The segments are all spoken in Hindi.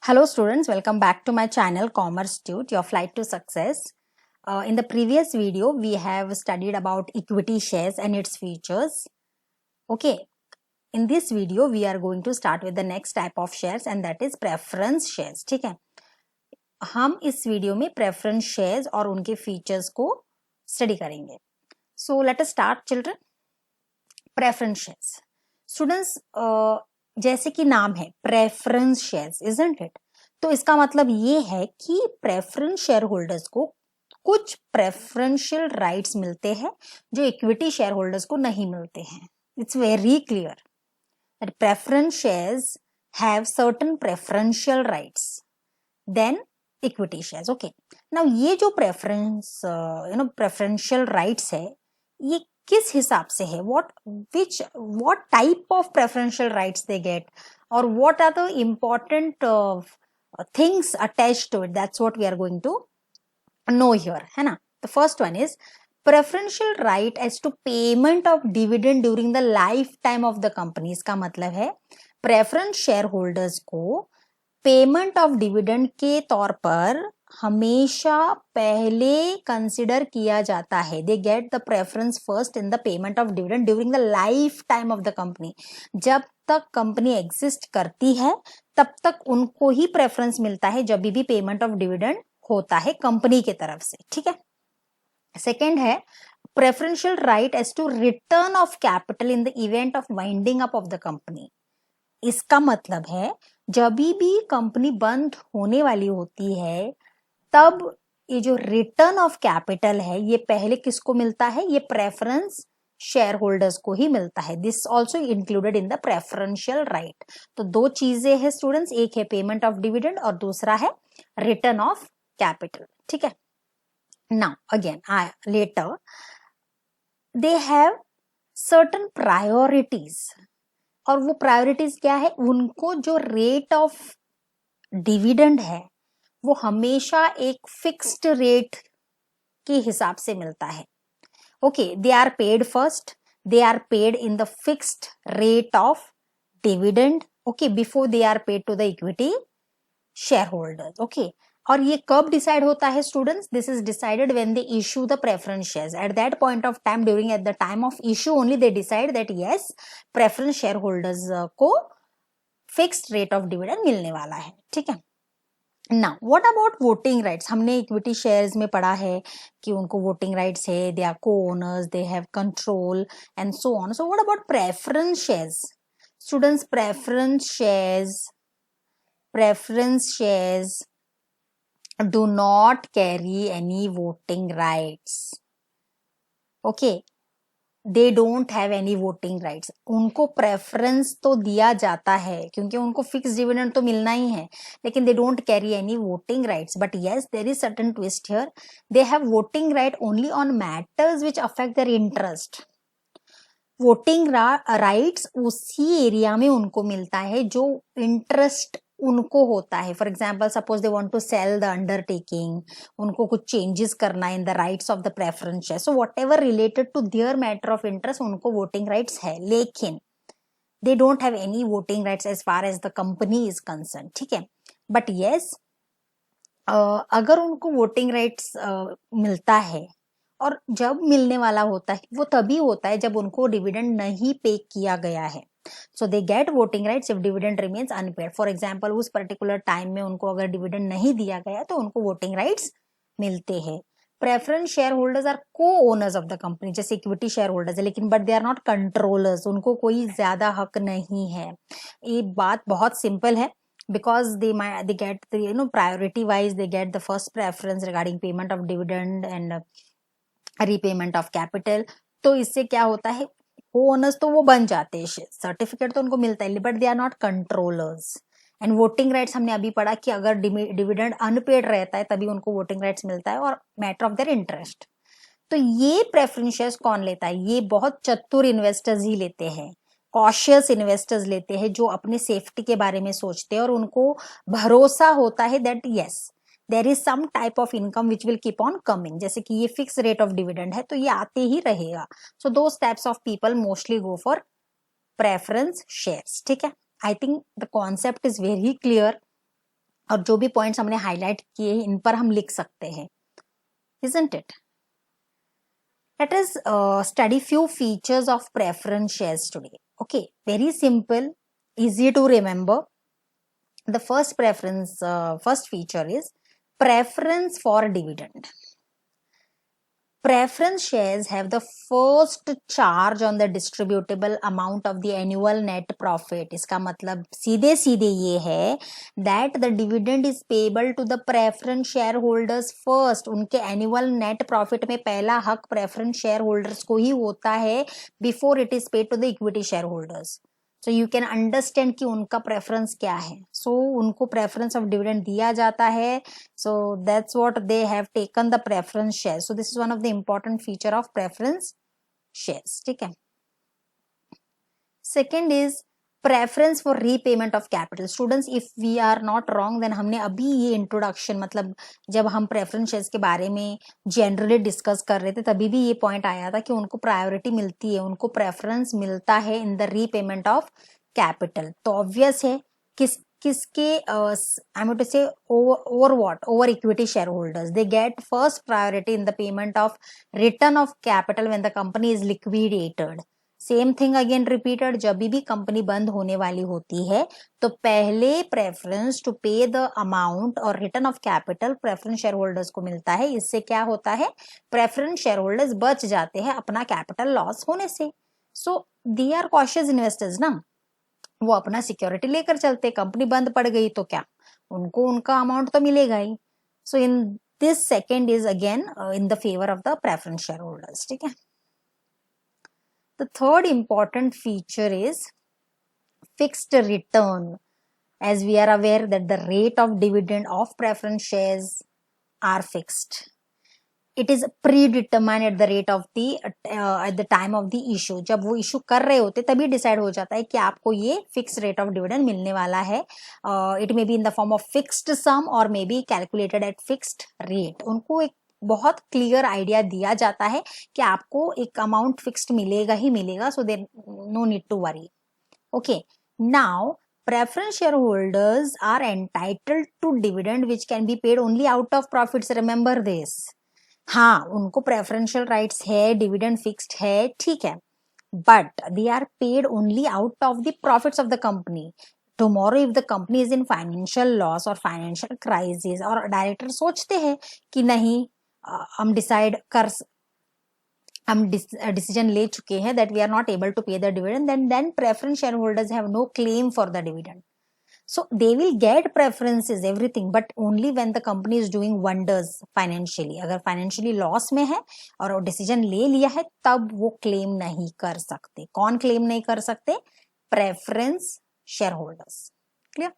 Hello students, welcome back to my channel Commerce Tute, your flight to success. In the previous video, we have studied about equity shares and its features. Okay, in this video, we are going to start with the next type of shares and that is preference shares. ठीक है, हम इस वीडियो में preference shares और उनके features को study करेंगे. So let us start children. Preference shares. Students, जैसे कि नाम है प्रेफरेंस शेयर्स, isn't it? तो इसका मतलब ये है कि प्रेफरेंस शेयर होल्डर्स को कुछ प्रेफरेंशियल राइट्स मिलते हैं जो इक्विटी शेयर होल्डर्स को नहीं मिलते हैं. It's very clear that preference shares have certain preferential rights then equity shares. Okay, now ये जो प्रेफरेंशियल राइट्स है ये किस हिसाब से है, what type of preferential rights they get or what are the important things attached to it, that's what we are going to know here, है ना. The first one is preferential right as to payment of dividend during the lifetime of the company. इसका मतलब है preference shareholders को पेमेंट ऑफ डिविडेंड के तौर पर हमेशा पहले कंसिडर किया जाता है. They get the preference first in the payment of dividend during the life time of the company. जब तक कंपनी एग्जिस्ट करती है तब तक उनको ही प्रेफरेंस मिलता है जब भी पेमेंट ऑफ डिविडेंड होता है कंपनी के तरफ से. ठीक है. सेकेंड है preferential right as to return of capital in the event of winding up of the company. इसका मतलब है जब भी कंपनी बंद होने वाली होती है तब ये जो रिटर्न ऑफ कैपिटल है ये पहले किसको मिलता है, ये प्रेफरेंस शेयर होल्डर्स को ही मिलता है. This also included in the preferential right. तो दो चीजें हैं स्टूडेंट्स, एक है पेमेंट ऑफ डिविडेंड और दूसरा है रिटर्न ऑफ कैपिटल. ठीक है. Now again later they have certain priorities और वो प्रायोरिटीज क्या है, उनको जो रेट ऑफ डिविडेंड है वो हमेशा एक फिक्स्ड रेट के हिसाब से मिलता है. Okay, they are paid first, they are paid in the fixed rate of dividend. Okay, before they are paid to the equity share holders. Okay, और ये कब डिसाइड होता है students, this is decided when they issue the preference shares. At that point of time during at the time of issue only they decide that yes preference share holders को फिक्स्ड रेट ऑफ डिविडेंड मिलने वाला है. ठीक है. Now what about voting rights. हमने इक्विटी शेयर्स में पढ़ा है कि उनको वोटिंग राइट्स है, दे आर को owners, they have control and so on. So what about preference shares students. Preference shares do not carry any voting rights. Okay, they don't have any voting rights. उनको प्रेफरेंस तो दिया जाता है क्योंकि उनको फिक्स डिविडेंड तो मिलना ही है, लेकिन they don't carry any voting rights. But yes, there is certain twist here. They have voting right only on matters which affect their interest. Voting rights उसी एरिया में उनको मिलता है जो इंटरेस्ट उनको होता है. For example suppose they want to sell the undertaking, उनको कुछ चेंजेस करना है in the rights of the preference share. So whatever related to their matter of interest उनको वोटिंग राइट्स है, लेकिन they don't have any voting rights as far as the company is concern. ठीक है. बट येस, अगर उनको वोटिंग राइट्स मिलता है और जब मिलने वाला होता है वो तभी होता है जब उनको डिविडेंड नहीं पे किया गया है. So they get voting rights if dividend remains unpaid. For example उस पर्टिकुलर टाइम में उनको अगर डिविडेंड नहीं दिया गया तो उनको वोटिंग राइट्स मिलते हैं. Preference share holders are co-owners of the company, जैसे इक्विटी शेयर होल्डर्स है, लेकिन but they are not controllers, उनको कोई ज्यादा हक नहीं है. ये बात बहुत सिंपल है because they get the priority wise they get the first preference regarding payment of dividend and repayment of capital. तो इससे क्या होता है, ओनर्स तो वो बन जाते हैं, सर्टिफिकेट तो उनको मिलता है, but they are not controllers. And voting rights हमने अभी पढ़ा कि अगर डिविडेंड अनपेड रहता है तभी उनको वोटिंग राइट्स मिलता है और मैटर ऑफ देयर इंटरेस्ट. तो ये प्रेफरेंस शेयर्स कौन लेता है, ये बहुत चतुर इन्वेस्टर्स ही लेते हैं, कॉशियस इन्वेस्टर्स लेते हैं जो अपने सेफ्टी के बारे में सोचते हैं और उनको भरोसा होता है that yes there is some type of income which will keep on coming. जैसे कि ये फिक्स रेट ऑफ डिविडेंड है तो ये आते ही रहेगा. So those types of people mostly go for preference shares. ठीक है. I think the concept is very clear. और जो भी पॉइंट्स हमने हाईलाइट किए इन पर हम लिख सकते हैं, isn't it? Let us study few features of preference shares today. Okay, very simple, easy to remember. The first feature is preference for dividend. Preference shares have the first charge on the distributable amount of the annual net profit. इसका मतलब सीधे सीधे ये है that the dividend is payable to the preference shareholders first. उनके annual net profit में पहला हक preference shareholders को ही होता है before it is paid to the equity shareholders. So you can understand कि उनका preference क्या है. So उनको preference of dividend दिया जाता है. So that's what they have taken the preference shares. So this is one of the important feature of preference shares. ठीक है. Second is preference for repayment of capital. Students, if we are not wrong, then हमने अभी ये introduction मतलब जब हम preference shares के बारे में generally discuss कर रहे थे तभी भी ये point आया था कि उनको priority मिलती है, उनको preference मिलता है in the repayment of capital. तो obvious है किसके I'm going to say over what? Over equity shareholders. They get first priority in the payment of return of capital when the company is liquidated. Same thing again repeated, जब भी कंपनी बंद होने वाली होती है तो पहले प्रेफरेंस टू पे द अमाउंट और return of capital preference share holders को मिलता है. इससे क्या होता है, प्रेफरेंस शेयर होल्डर्स बच जाते हैं अपना कैपिटल लॉस होने से. सो दे आर कॉशियस इन्वेस्टर्स ना, वो अपना सिक्योरिटी लेकर चलते. कंपनी बंद पड़ गई तो क्या, उनको उनका अमाउंट तो मिलेगा ही. So in this second is again in the favour of the preference share holders. ठीक है. The third important feature is fixed return. As we are aware that the rate of dividend of preference shares are fixed. It is predetermined at the rate of the at the time of the issue. जब वो इशू कर रहे होते तभी डिसाइड हो जाता है कि आपको ये फिक्स रेट ऑफ डिविडेंड मिलने वाला है. It may be in the form of fixed sum और may be calculated at fixed rate. उनको एक बहुत क्लियर आइडिया दिया जाता है कि आपको एक अमाउंट फिक्स्ड मिलेगा ही मिलेगा. So there no need to worry. Okay, now preference shareholders are entitled to dividend which can be paid only out of profits. Remember this. हाँ, उनको प्रेफरेंशियल राइट्स है, डिविडेंड फिक्स्ड है, ठीक है, but they are paid only out of the profits of the company. Tomorrow if the company is in financial loss और फाइनेंशियल क्राइसिस और डायरेक्टर सोचते हैं कि नहीं हम डिसीजन ले चुके हैं that we are not able to pay the dividend, then preference shareholders have no claim for the dividend. So they will get preferences, everything, but only when the company is doing wonders financially. अगर financially loss में है और decision ले लिया है तब वो claim नहीं कर सकते. कौन claim नहीं कर सकते? Preference shareholders. Clear?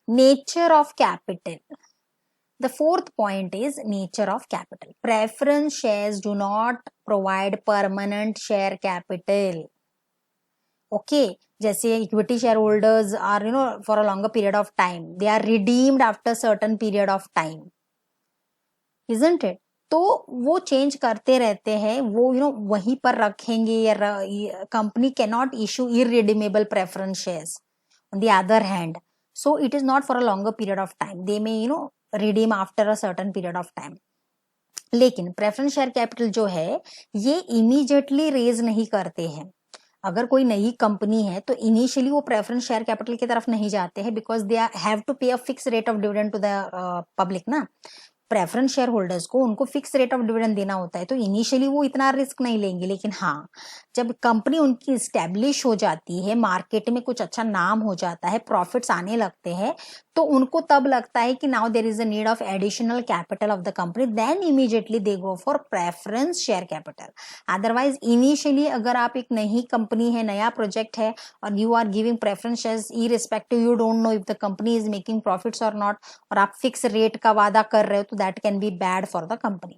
Nature of capital. The fourth point is nature of capital. Preference shares do not provide permanent share capital. Okay, जैसे equity shareholders are for a longer period of time. They are redeemed after certain period of time, isn't it? तो वो चेंज करते रहते हैं, वो वहीं पर रखेंगे या company cannot issue irredeemable preference shares on the other hand. So it is not for a longer period of time. They may redeem after a certain period of time. लेकिन प्रेफरेंस शेयर कैपिटल जो है ये इमीडिएटली रेज नहीं करते हैं. अगर कोई नई कंपनी है तो इनिशियली वो प्रेफरेंस शेयर कैपिटल की तरफ नहीं जाते हैं because they have to pay a fix rate of dividend to the public ना. प्रेफरेंस शेयर होल्डर्स को उनको फिक्स रेट ऑफ डिविडेंड देना होता है तो इनिशियली वो इतना रिस्क नहीं लेंगे. लेकिन हाँ, जब कंपनी उनकी स्टैब्लिश हो जाती है, मार्केट में कुछ अच्छा नाम हो जाता है, प्रॉफिट्स आने लगते हैं, तो उनको तब लगता है कि now there is a need of additional capital of the company, then immediately they go for preference share capital. Otherwise initially अगर आप एक नई कंपनी है, नया प्रोजेक्ट है और you are giving preference shares irrespective, you don't know if the company is making profits और नॉट, और आप फिक्स रेट का वादा कर रहे हो तो that can be bad for the company.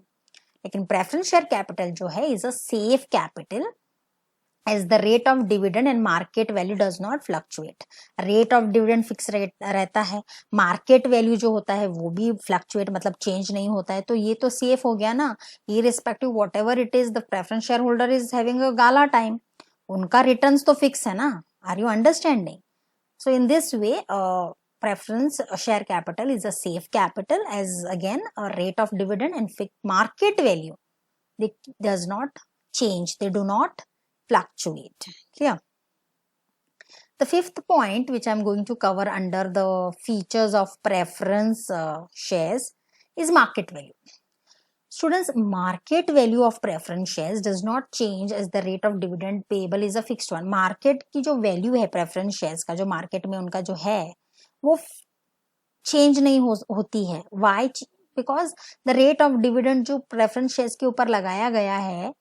लेकिन प्रेफरेंस शेयर कैपिटल जो है is a safe capital as the rate of dividend and market value does not fluctuate. Rate of dividend fixed rate रहता है, market value जो होता है वो भी fluctuate मतलब change नहीं होता है. तो ये तो safe हो गया ना, irrespective whatever it is the preference shareholder is having a gala time, उनका returns तो fix है ना. Are you understanding? So in this way preference share capital is a safe capital, as again a rate of dividend and fixed market value, they does not change, they do not fluctuate. Clear? The fifth point which I'm going to cover under the features of preference shares is market value. Students, market value of preference shares does not change as the rate of dividend payable is a fixed one. Market की जो value है preference shares का, जो market में उनका जो है वो change नहीं होती है. Why? Because the rate of dividend जो preference shares के ऊपर लगाया गया है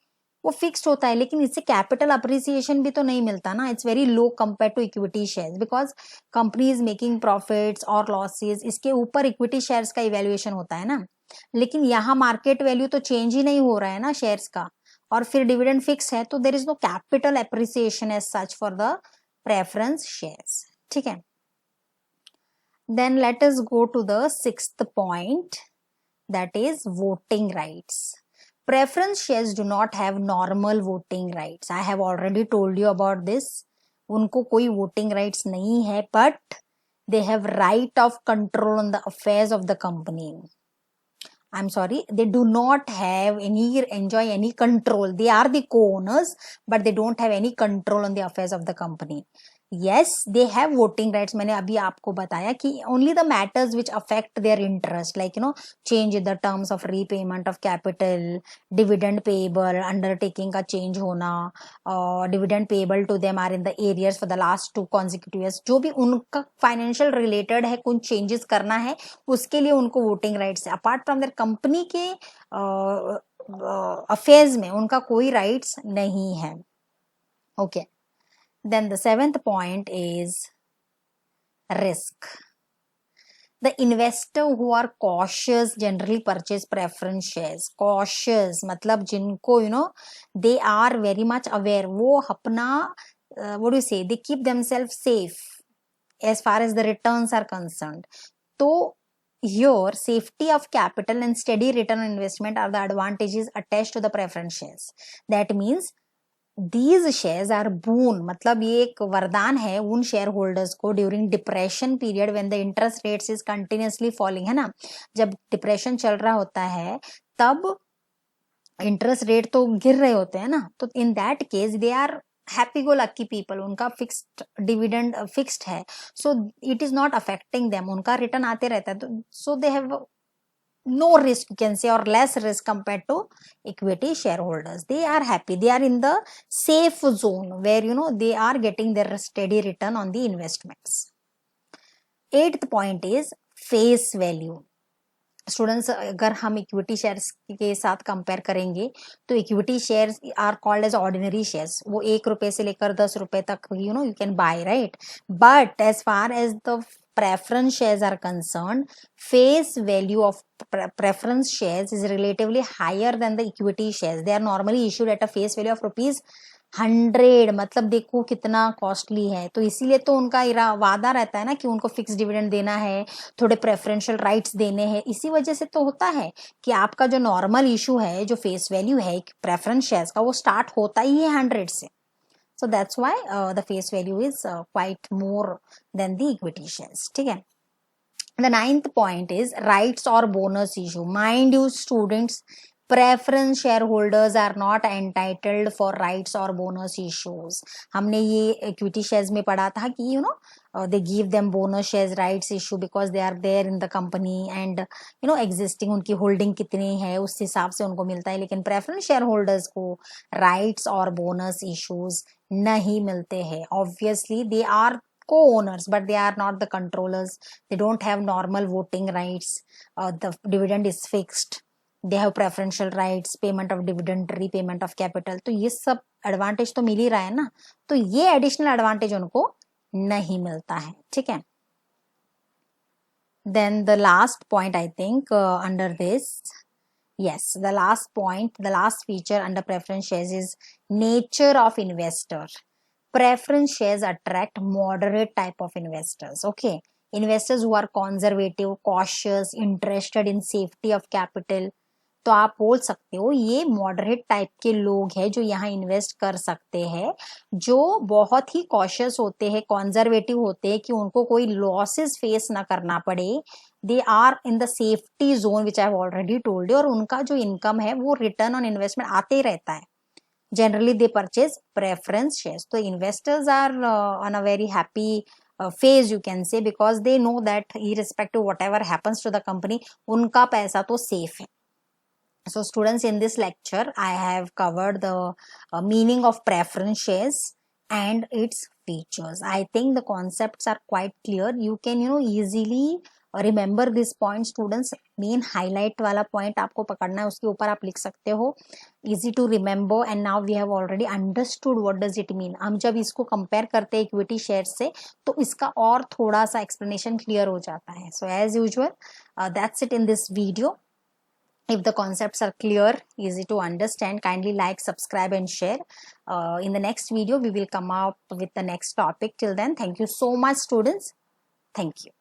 वो फिक्स्ड होता है, लेकिन इससे कैपिटल अप्रिसिएशन भी तो नहीं मिलता ना. It's very low compare to equity shares, because company is making profits और लॉसेस, इसके ऊपर इक्विटी शेयर्स का इवेल्युएशन होता है ना. लेकिन यहाँ मार्केट वैल्यू तो चेंज ही नहीं हो रहा है ना शेयर्स का, और फिर डिविडेंड फिक्स है, तो there is no capital appreciation as such for the preference shares. ठीक है. Then let us go to the sixth point, that is voting rights. Preference shares do not have normal voting rights. I have already told you about this. उनको कोई voting rights नहीं है, but they have right of control on the affairs of the company. I'm sorry, they do not have enjoy any control. They are the co-owners, but they don't have any control on the affairs of the company. Yes, they have voting rights. मैंने अभी आपको बताया कि only the matters which affect their interest, like change in the terms of repayment of capital, dividend payable, undertaking का change होना, dividend payable to them are in the arrears for the last 2 consecutive years. जो भी उनका financial related है, कुछ changes करना है, उसके लिए उनको voting rights है. Apart from their company के affairs में उनका कोई rights नहीं है. Okay. Then the seventh point is risk. The investor who are cautious generally purchase preference shares. Cautious मतलब जिनको they are very much aware, वो अपना what do you say, they keep themselves safe as far as the returns are concerned. So your safety of capital and steady return on investment are the advantages attached to the preference shares. That means these shares are boon, मतलब ये एक वरदान है उन शेयर होल्डर्स को during depression period when the interest rates is continuously falling. है ना, जब डिप्रेशन चल रहा होता है तब इंटरेस्ट रेट तो गिर रहे होते हैं ना, तो in that case they are happy go lucky people, उनका फिक्स्ड डिविडेंड फिक्स्ड है, so it is not affecting them, उनका रिटर्न आते रहता है, तो so they have no risk, you can say, or less risk compared to equity shareholders. They are happy, they are in the safe zone where they are getting their steady return on the investments. Eighth point is face value. Students, अगर हम इक्विटी शेयर्स के साथ कंपेयर करेंगे तो equity shares are called as ordinary shares. वो 1 रुपए से लेकर 10 रुपए तक you can buy, right. But as far as the preference shares are concerned, face value of preference shares is relatively higher than the equity shares. They are normally issued at a face value of ₹100. मतलब देखो कितना कॉस्टली है. तो इसीलिए तो उनका वादा रहता है ना कि उनको फिक्स डिविडेंड देना है, थोड़े प्रेफरेंशियल राइट्स देने हैं. इसी वजह से तो होता है कि आपका जो नॉर्मल इशू है, जो फेस वैल्यू है प्रेफरेंस शेयर्स का, वो स्टार्ट होता ही है 100 से. So that's why the face value is quite more than the equity shares. ठीक है. The ninth point is rights or bonus issue. Mind you students, preference shareholders are not entitled for rights or bonus issues. हमने ये equity shares में पढ़ा था कि they give them bonus shares rights issue because they are there in the company and existing उनकी holding कितनी है उस हिसाब से उनको मिलता है. लेकिन preference shareholders को rights और bonus issues नहीं मिलते हैं. Obviously they are co-owners, but they are not the controllers. They don't have normal voting rights. The dividend is fixed. They have preferential rights, payment of dividend, repayment of capital. तो ये सब एडवांटेज तो मिल ही रहा है ना, तो ये एडिशनल एडवांटेज उनको नहीं मिलता है. ठीक है. Then the last point, I think, under this, yes, the last point, the last feature under preference shares is nature of investor. Preference shares attract moderate type of investors. Okay, investors who are conservative, cautious, interested in safety of capital. तो आप बोल सकते हो ये मॉडरेट टाइप के लोग हैं जो यहाँ इन्वेस्ट कर सकते हैं, जो बहुत ही कॉशियस होते हैं, कॉन्जर्वेटिव होते हैं कि उनको कोई लॉसेस फेस ना करना पड़े। They are in the safety zone which I have already told you, और उनका जो इनकम है वो रिटर्न ऑन इन्वेस्टमेंट आते ही रहता है। Generally they purchase preference shares. So investors are on a very happy phase, you can say, because they know that irrespective whatever happens to the company, unka paisa to safe hai. So students, in this lecture I have covered the meaning of preference shares and its features. I think the concepts are quite clear. You can easily remember this point students. Main highlight वाला पॉइंट आपको पकड़ना है, उसके ऊपर आप लिख सकते हो, easy to remember. And now we have already understood what does it mean. हम जब इसको कंपेयर करते हैं इक्विटी शेयर से तो इसका और थोड़ा सा एक्सप्लेनेशन क्लियर हो जाता है। So as usual that's it in this video. If the concepts are clear, easy to understand, kindly like, subscribe and share. In the next video we will come up with the next topic. Till then, thank you so much students. Thank you.